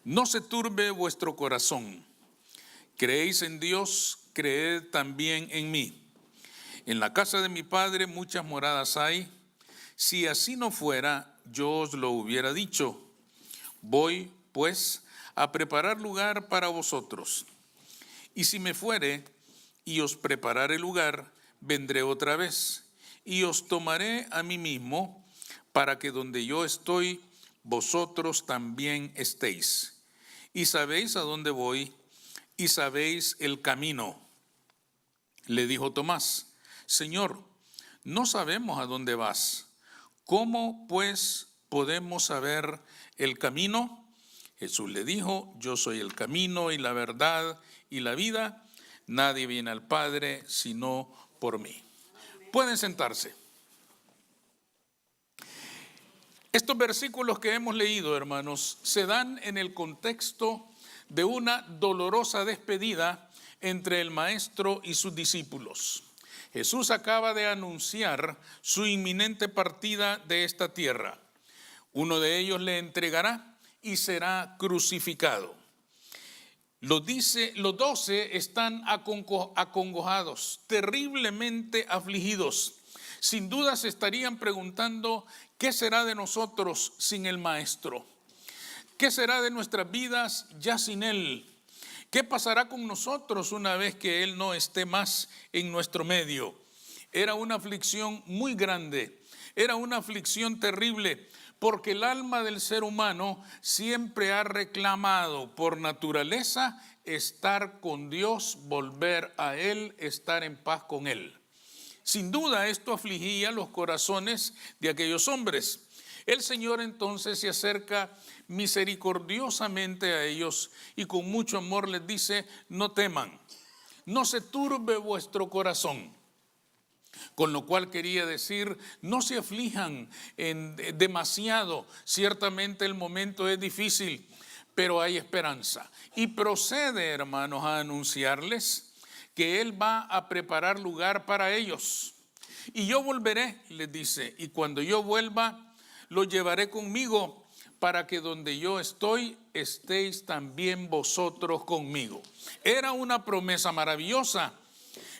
No se turbe vuestro corazón. Creéis en Dios, creed también en mí. En la casa de mi Padre muchas moradas hay. Si así no fuera, yo os lo hubiera dicho. Voy, pues, a preparar lugar para vosotros. Y si me fuere y os preparare lugar, vendré otra vez y os tomaré a mí mismo, para que donde yo estoy, vosotros también estéis. Y sabéis a dónde voy, y sabéis el camino. Le dijo Tomás: Señor, no sabemos a dónde vas. ¿Cómo pues podemos saber el camino? Jesús le dijo: Yo soy el camino y la verdad y la vida. Nadie viene al Padre sino por mí. Pueden sentarse. Estos versículos que hemos leído, hermanos, se dan en el contexto de una dolorosa despedida entre el maestro y sus discípulos. Jesús acaba de anunciar su inminente partida de esta tierra. Uno de ellos le entregará y será crucificado. Los 12 están acongojados, terriblemente afligidos. Sin duda se estarían preguntando: ¿qué será de nosotros sin el Maestro? ¿Qué será de nuestras vidas ya sin Él? ¿Qué pasará con nosotros una vez que Él no esté más en nuestro medio? Era una aflicción muy grande, era una aflicción terrible, porque el alma del ser humano siempre ha reclamado por naturaleza estar con Dios, volver a Él, estar en paz con Él. Sin duda esto afligía los corazones de aquellos hombres. El Señor entonces se acerca misericordiosamente a ellos y con mucho amor les dice: no teman, no se turbe vuestro corazón. Con lo cual quería decir: no se aflijan demasiado. Ciertamente el momento es difícil, pero hay esperanza. Y procede, hermanos, a anunciarles que Él va a preparar lugar para ellos. Y yo volveré, les dice, y cuando yo vuelva, lo llevaré conmigo, para que donde yo estoy, estéis también vosotros conmigo. Era una promesa maravillosa,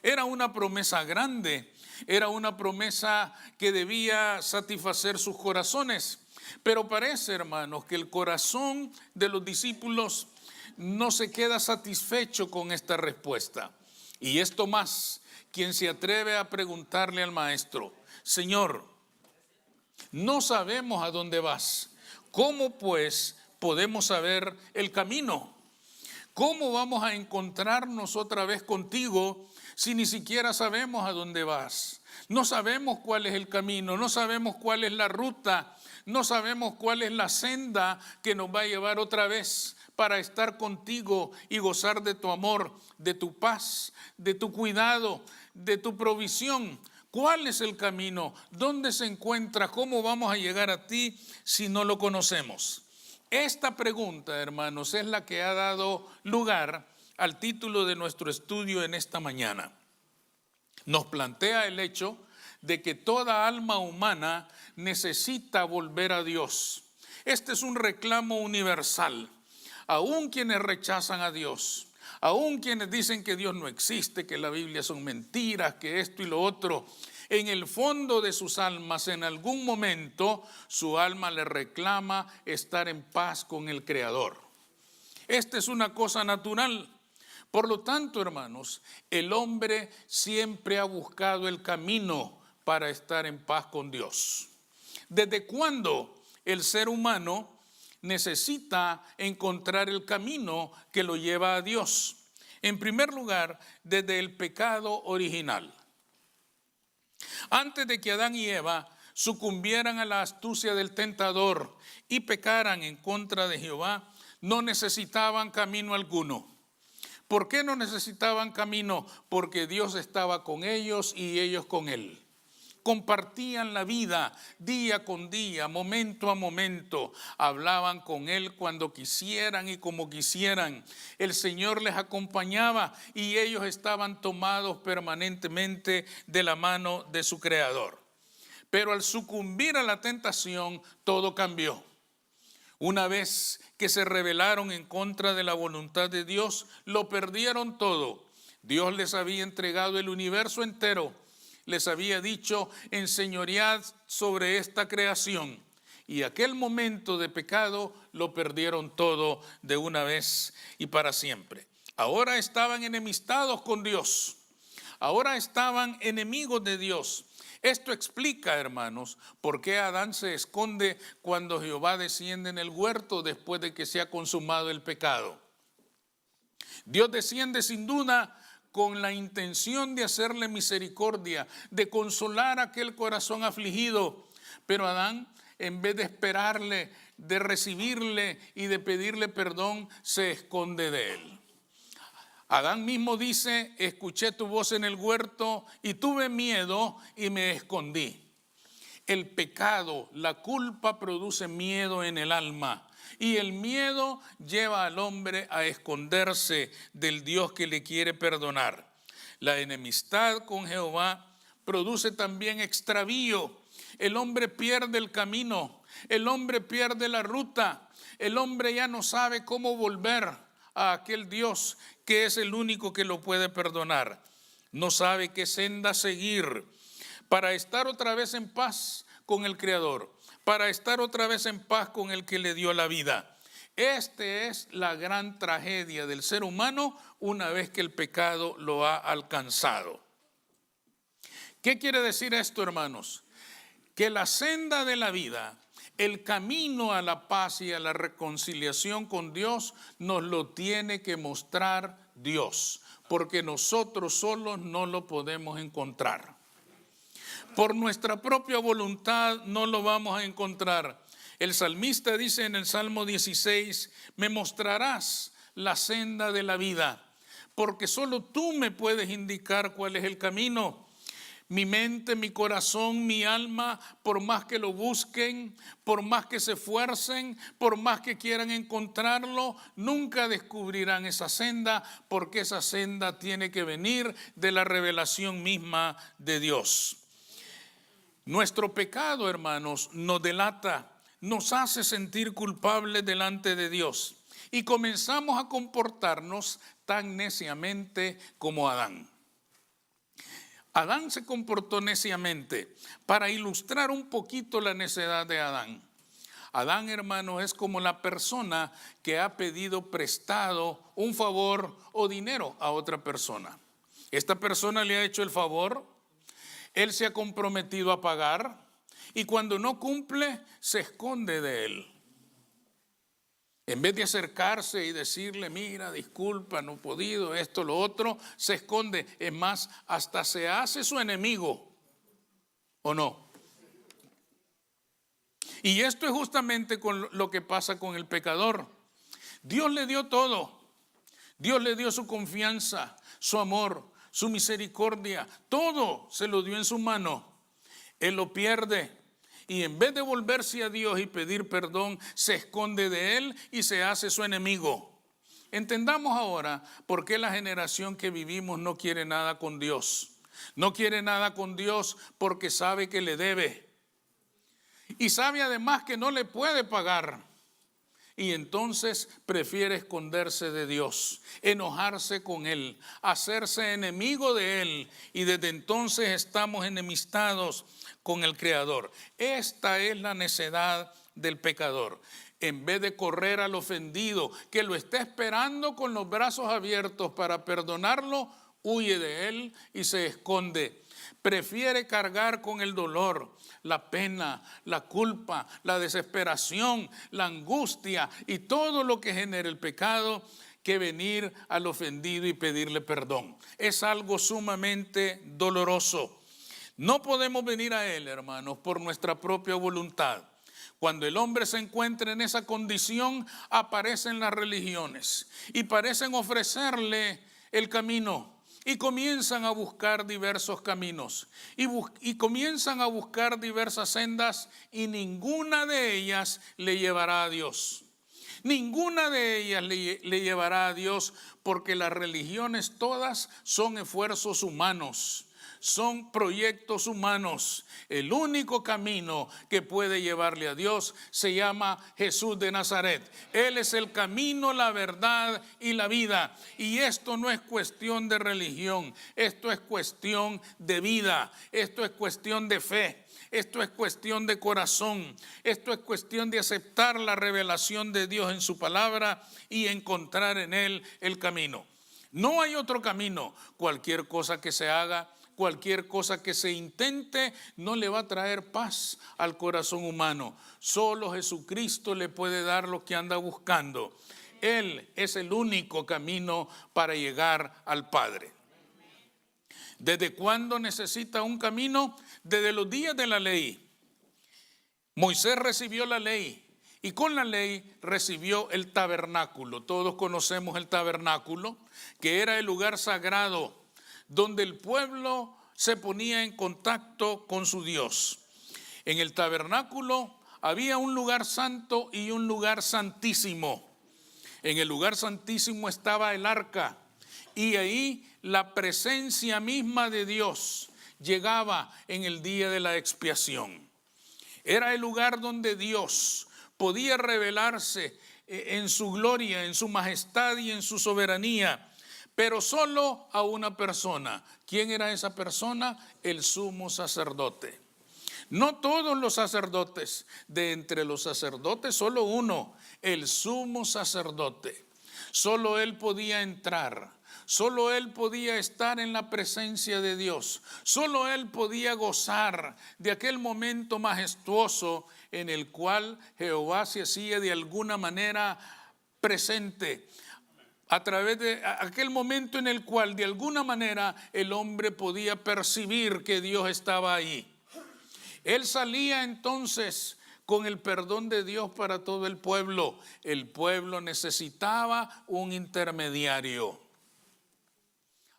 era una promesa grande, era una promesa que debía satisfacer sus corazones. Pero parece, hermanos, que el corazón de los discípulos no se queda satisfecho con esta respuesta. Y es Tomás quien se atreve a preguntarle al Maestro: Señor, no sabemos a dónde vas. ¿Cómo pues podemos saber el camino? ¿Cómo vamos a encontrarnos otra vez contigo si ni siquiera sabemos a dónde vas? No sabemos cuál es el camino, no sabemos cuál es la ruta, no sabemos cuál es la senda que nos va a llevar otra vez para estar contigo y gozar de tu amor, de tu paz, de tu cuidado, de tu provisión. ¿Cuál es el camino? ¿Dónde se encuentra? ¿Cómo vamos a llegar a ti si no lo conocemos? Esta pregunta, hermanos, es la que ha dado lugar al título de nuestro estudio en esta mañana. Nos plantea el hecho de que toda alma humana necesita volver a Dios. Este es un reclamo universal. Aún quienes rechazan a Dios, aún quienes dicen que Dios no existe, que la Biblia son mentiras, que esto y lo otro, en el fondo de sus almas, en algún momento, su alma le reclama estar en paz con el Creador. Esta es una cosa natural. Por lo tanto, hermanos, el hombre siempre ha buscado el camino para estar en paz con Dios. ¿Desde cuándo el ser humano necesita encontrar el camino que lo lleva a Dios? En primer lugar, desde el pecado original. Antes de que Adán y Eva sucumbieran a la astucia del tentador y pecaran en contra de Jehová, no necesitaban camino alguno. ¿Por qué no necesitaban camino? Porque Dios estaba con ellos y ellos con Él. Compartían la vida día con día, momento a momento. Hablaban con Él cuando quisieran y como quisieran. El Señor les acompañaba y ellos estaban tomados permanentemente de la mano de su Creador. Pero al sucumbir a la tentación, todo cambió. Una vez que se rebelaron en contra de la voluntad de Dios, lo perdieron todo. Dios les había entregado el universo entero. Les había dicho: enseñoread sobre esta creación. Y aquel momento de pecado lo perdieron todo de una vez y para siempre. Ahora estaban enemistados con Dios. Ahora estaban enemigos de Dios. Esto explica, hermanos, por qué Adán se esconde cuando Jehová desciende en el huerto después de que se ha consumado el pecado. Dios desciende sin duda con la intención de hacerle misericordia, de consolar aquel corazón afligido. Pero Adán, en vez de esperarle, de recibirle y de pedirle perdón, se esconde de él. Adán mismo dice: escuché tu voz en el huerto y tuve miedo y me escondí. El pecado, la culpa produce miedo en el alma, y el miedo lleva al hombre a esconderse del Dios que le quiere perdonar. La enemistad con Jehová produce también extravío. El hombre pierde el camino, el hombre pierde la ruta, el hombre ya no sabe cómo volver a aquel Dios que es el único que lo puede perdonar. No sabe qué senda seguir para estar otra vez en paz con el Creador, para estar otra vez en paz con el que le dio la vida. Esta es la gran tragedia del ser humano una vez que el pecado lo ha alcanzado. ¿Qué quiere decir esto, hermanos? Que la senda de la vida, el camino a la paz y a la reconciliación con Dios, nos lo tiene que mostrar Dios, porque nosotros solos no lo podemos encontrar. Por nuestra propia voluntad no lo vamos a encontrar. El salmista dice en el Salmo 16: me mostrarás la senda de la vida, porque solo tú me puedes indicar cuál es el camino. Mi mente, mi corazón, mi alma, por más que lo busquen, por más que se esfuercen, por más que quieran encontrarlo, nunca descubrirán esa senda, porque esa senda tiene que venir de la revelación misma de Dios. Nuestro pecado, hermanos, nos delata, nos hace sentir culpables delante de Dios, y comenzamos a comportarnos tan neciamente como Adán. Adán se comportó neciamente. Para ilustrar un poquito la necedad de Adán. Adán, hermano, es como la persona que ha pedido prestado un favor o dinero a otra persona. Esta persona le ha hecho el favor, él se ha comprometido a pagar, y cuando no cumple, se esconde de él. En vez de acercarse y decirle: mira, disculpa, no he podido, esto, lo otro, se esconde. Es más, hasta se hace su enemigo, ¿o no? Y esto es justamente con lo que pasa con el pecador. Dios le dio todo. Dios le dio su confianza, su amor, su misericordia. Todo se lo dio en su mano. Él lo pierde. Y en vez de volverse a Dios y pedir perdón, se esconde de Él y se hace su enemigo. Entendamos ahora por qué la generación que vivimos no quiere nada con Dios. No quiere nada con Dios porque sabe que le debe. Y sabe además que no le puede pagar. Y entonces prefiere esconderse de Dios, enojarse con Él, hacerse enemigo de Él. Y desde entonces estamos enemistados con el Creador. Esta es la necedad del pecador. En vez de correr al ofendido, que lo está esperando con los brazos abiertos para perdonarlo, huye de él y se esconde. Prefiere cargar con el dolor, la pena, la culpa, la desesperación, la angustia y todo lo que genera el pecado, que venir al ofendido y pedirle perdón. Es algo sumamente doloroso. No podemos venir a Él, hermanos, por nuestra propia voluntad. Cuando el hombre se encuentra en esa condición, aparecen las religiones y parecen ofrecerle el camino. Y comienzan a buscar diversos caminos y comienzan a buscar diversas sendas, y ninguna de ellas le llevará a Dios. Ninguna de ellas le llevará a Dios, porque las religiones todas son esfuerzos humanos, son proyectos humanos. El único camino que puede llevarle a Dios se llama Jesús de Nazaret. Él es el camino, la verdad y la vida. Y esto no es cuestión de religión, esto es cuestión de vida, esto es cuestión de fe. Esto es cuestión de corazón, esto es cuestión de aceptar la revelación de Dios en su palabra y encontrar en Él el camino. No hay otro camino. Cualquier cosa que se haga, cualquier cosa que se intente, no le va a traer paz al corazón humano. Solo Jesucristo le puede dar lo que anda buscando. Él es el único camino para llegar al Padre. ¿Desde cuándo necesita un camino? Desde los días de la ley. Moisés recibió la ley y con la ley recibió el tabernáculo. Todos conocemos el tabernáculo, que era el lugar sagrado donde el pueblo se ponía en contacto con su Dios. En el tabernáculo había un lugar santo y un lugar santísimo. En el lugar santísimo estaba el arca y ahí la presencia misma de Dios llegaba en el día de la expiación. Era el lugar donde Dios podía revelarse en su gloria, en su majestad y en su soberanía, pero solo a una persona. ¿Quién era esa persona? El sumo sacerdote. No todos los sacerdotes, de entre los sacerdotes solo uno, el sumo sacerdote. Solo él podía entrar. Solo él podía estar en la presencia de Dios. Solo él podía gozar de aquel momento majestuoso en el cual Jehová se hacía de alguna manera presente. A través de aquel momento en el cual de alguna manera el hombre podía percibir que Dios estaba ahí. Él salía entonces con el perdón de Dios para todo el pueblo. El pueblo necesitaba un intermediario.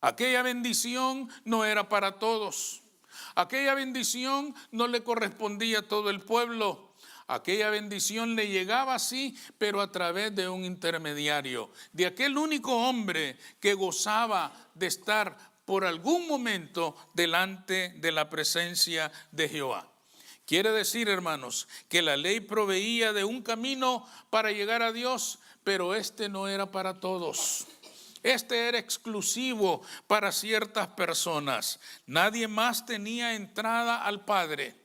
Aquella bendición no era para todos. Aquella bendición no le correspondía a todo el pueblo. Aquella bendición le llegaba así, pero a través de un intermediario, de aquel único hombre que gozaba de estar por algún momento delante de la presencia de Jehová. Quiere decir, hermanos, que la ley proveía de un camino para llegar a Dios, pero este no era para todos. Este era exclusivo para ciertas personas. Nadie más tenía entrada al Padre.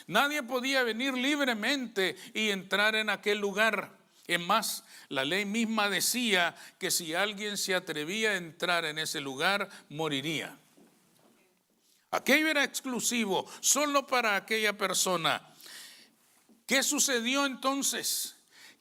Nadie podía venir libremente y entrar en aquel lugar. Es más, la ley misma decía que si alguien se atrevía a entrar en ese lugar, moriría. Aquello era exclusivo, solo para aquella persona. ¿Qué sucedió entonces?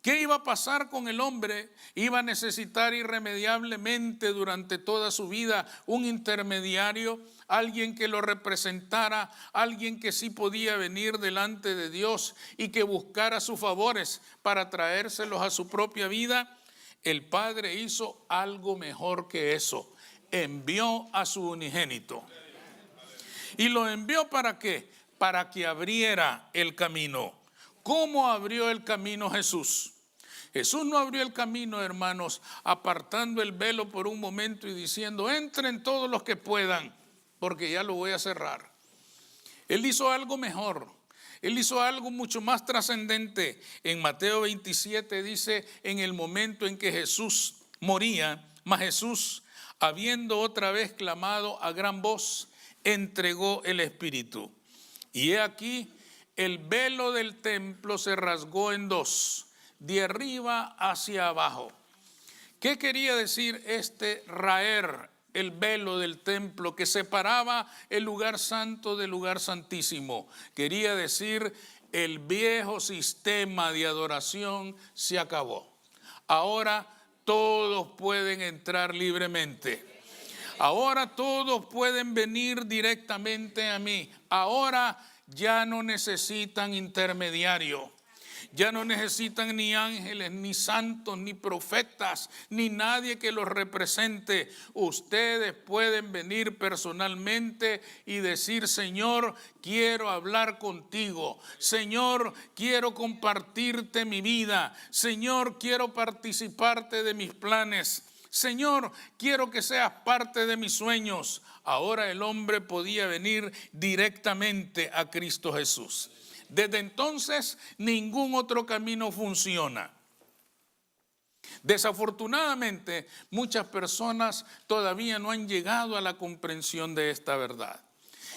¿Qué iba a pasar con el hombre? Iba a necesitar irremediablemente durante toda su vida un intermediario, alguien que lo representara, alguien que sí podía venir delante de Dios y que buscara sus favores para traérselos a su propia vida. El Padre hizo algo mejor que eso. Envió a su unigénito. ¿Y lo envió para qué? Para que abriera el camino. ¿Cómo abrió el camino Jesús? Jesús no abrió el camino, hermanos, apartando el velo por un momento y diciendo, entren todos los que puedan, porque ya lo voy a cerrar. Él hizo algo mejor. Él hizo algo mucho más trascendente. En Mateo 27 dice, en el momento en que Jesús moría, mas Jesús, habiendo otra vez clamado a gran voz, entregó el Espíritu. Y he aquí, el velo del templo se rasgó en dos, de arriba hacia abajo. ¿Qué quería decir este raer, el velo del templo que separaba el lugar santo del lugar santísimo? Quería decir, el viejo sistema de adoración se acabó. Ahora todos pueden entrar libremente. Ahora todos pueden venir directamente a mí. Ahora ya no necesitan intermediario. Ya no necesitan ni ángeles, ni santos, ni profetas, ni nadie que los represente. Ustedes pueden venir personalmente y decir, Señor, quiero hablar contigo. Señor, quiero compartirte mi vida. Señor, quiero participarte de mis planes. Señor, quiero que seas parte de mis sueños. Ahora el hombre podía venir directamente a Cristo Jesús. Desde entonces, ningún otro camino funciona. Desafortunadamente, muchas personas todavía no han llegado a la comprensión de esta verdad.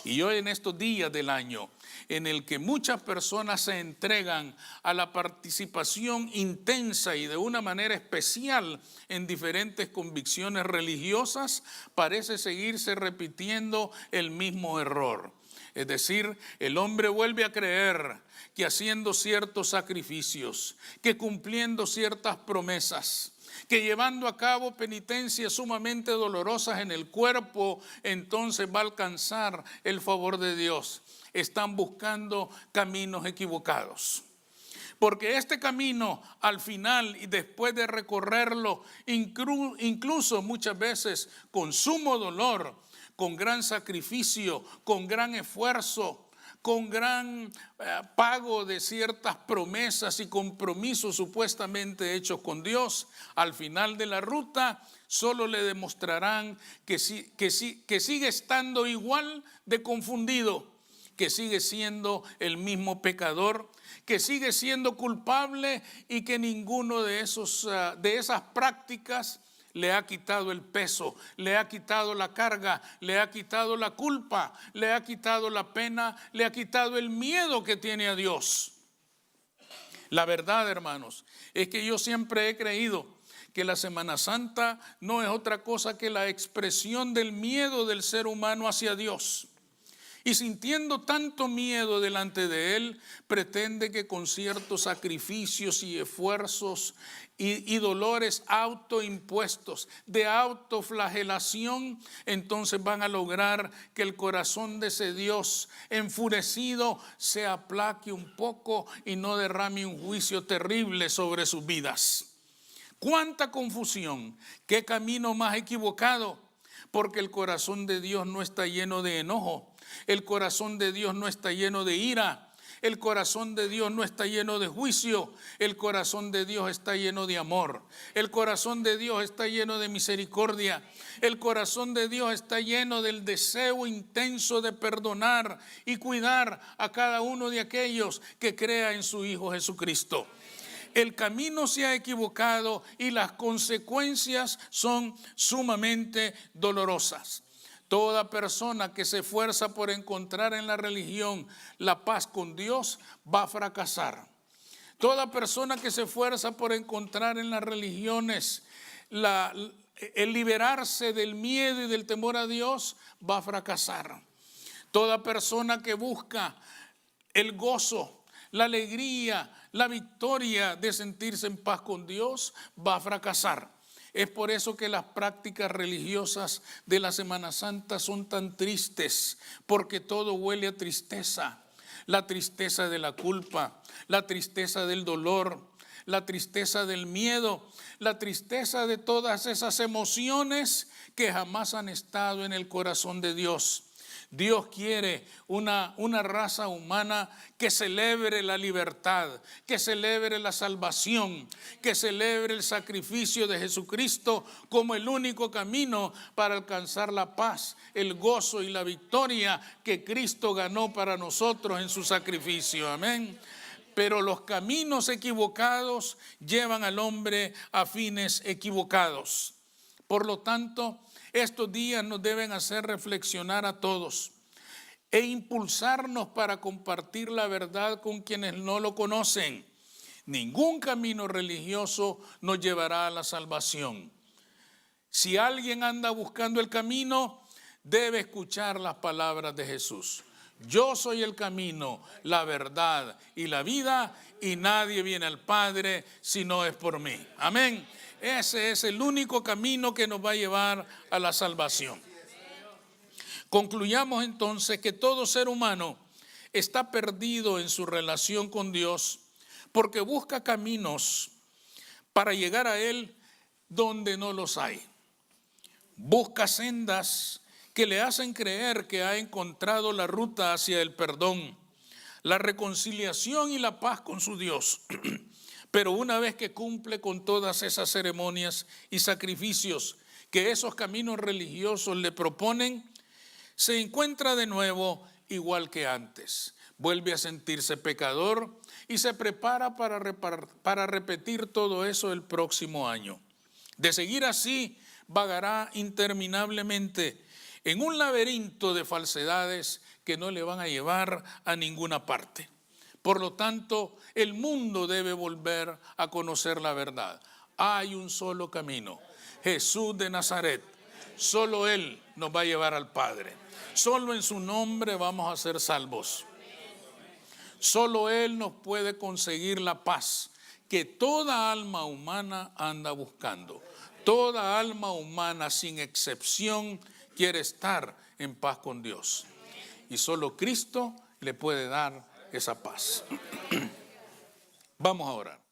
Y hoy, en estos días del año, en el que muchas personas se entregan a la participación intensa y de una manera especial en diferentes convicciones religiosas, parece seguirse repitiendo el mismo error. Es decir, el hombre vuelve a creer que haciendo ciertos sacrificios, que cumpliendo ciertas promesas, que llevando a cabo penitencias sumamente dolorosas en el cuerpo, entonces va a alcanzar el favor de Dios. Están buscando caminos equivocados. Porque este camino, al final y después de recorrerlo, incluso muchas veces con sumo dolor, con gran sacrificio, con gran esfuerzo, con gran pago de ciertas promesas y compromisos supuestamente hechos con Dios, al final de la ruta solo le demostrarán que sigue estando igual de confundido, que sigue siendo el mismo pecador, que sigue siendo culpable y que ninguno de esas prácticas le ha quitado el peso, le ha quitado la carga, le ha quitado la culpa, le ha quitado la pena, le ha quitado el miedo que tiene a Dios. La verdad, hermanos, es que yo siempre he creído que la Semana Santa no es otra cosa que la expresión del miedo del ser humano hacia Dios. Y sintiendo tanto miedo delante de Él, pretende que con ciertos sacrificios y esfuerzos y dolores autoimpuestos, de autoflagelación, entonces van a lograr que el corazón de ese Dios enfurecido se aplaque un poco y no derrame un juicio terrible sobre sus vidas. ¡Cuánta confusión! ¡Qué camino más equivocado! Porque el corazón de Dios no está lleno de enojo. El corazón de Dios no está lleno de ira. El corazón de Dios no está lleno de juicio. El corazón de Dios está lleno de amor. El corazón de Dios está lleno de misericordia. El corazón de Dios está lleno del deseo intenso de perdonar y cuidar a cada uno de aquellos que crea en su Hijo Jesucristo. El camino se ha equivocado y las consecuencias son sumamente dolorosas. Toda persona que se esfuerza por encontrar en la religión la paz con Dios va a fracasar. Toda persona que se esfuerza por encontrar en las religiones el liberarse del miedo y del temor a Dios va a fracasar. Toda persona que busca el gozo, la alegría, la victoria de sentirse en paz con Dios va a fracasar. Es por eso que las prácticas religiosas de la Semana Santa son tan tristes, porque todo huele a tristeza. La tristeza de la culpa, la tristeza del dolor, la tristeza del miedo, la tristeza de todas esas emociones que jamás han estado en el corazón de Dios. Dios quiere una raza humana que celebre la libertad, que celebre la salvación, que celebre el sacrificio de Jesucristo como el único camino para alcanzar la paz, el gozo y la victoria que Cristo ganó para nosotros en su sacrificio. Amén. Pero los caminos equivocados llevan al hombre a fines equivocados. Por lo tanto, estos días nos deben hacer reflexionar a todos e impulsarnos para compartir la verdad con quienes no lo conocen. Ningún camino religioso nos llevará a la salvación. Si alguien anda buscando el camino, debe escuchar las palabras de Jesús. Yo soy el camino, la verdad y la vida, y nadie viene al Padre si no es por mí. Amén. Ese es el único camino que nos va a llevar a la salvación. Concluyamos entonces que todo ser humano está perdido en su relación con Dios porque busca caminos para llegar a Él donde no los hay. Busca sendas que le hacen creer que ha encontrado la ruta hacia el perdón, la reconciliación y la paz con su Dios. Pero una vez que cumple con todas esas ceremonias y sacrificios que esos caminos religiosos le proponen, se encuentra de nuevo igual que antes. Vuelve a sentirse pecador y se prepara para repetir todo eso el próximo año. De seguir así, vagará interminablemente en un laberinto de falsedades que no le van a llevar a ninguna parte. Por lo tanto, el mundo debe volver a conocer la verdad. Hay un solo camino, Jesús de Nazaret. Solo Él nos va a llevar al Padre. Solo en su nombre vamos a ser salvos. Solo Él nos puede conseguir la paz que toda alma humana anda buscando. Toda alma humana, sin excepción, quiere estar en paz con Dios. Y solo Cristo le puede dar esa paz. Vamos a orar.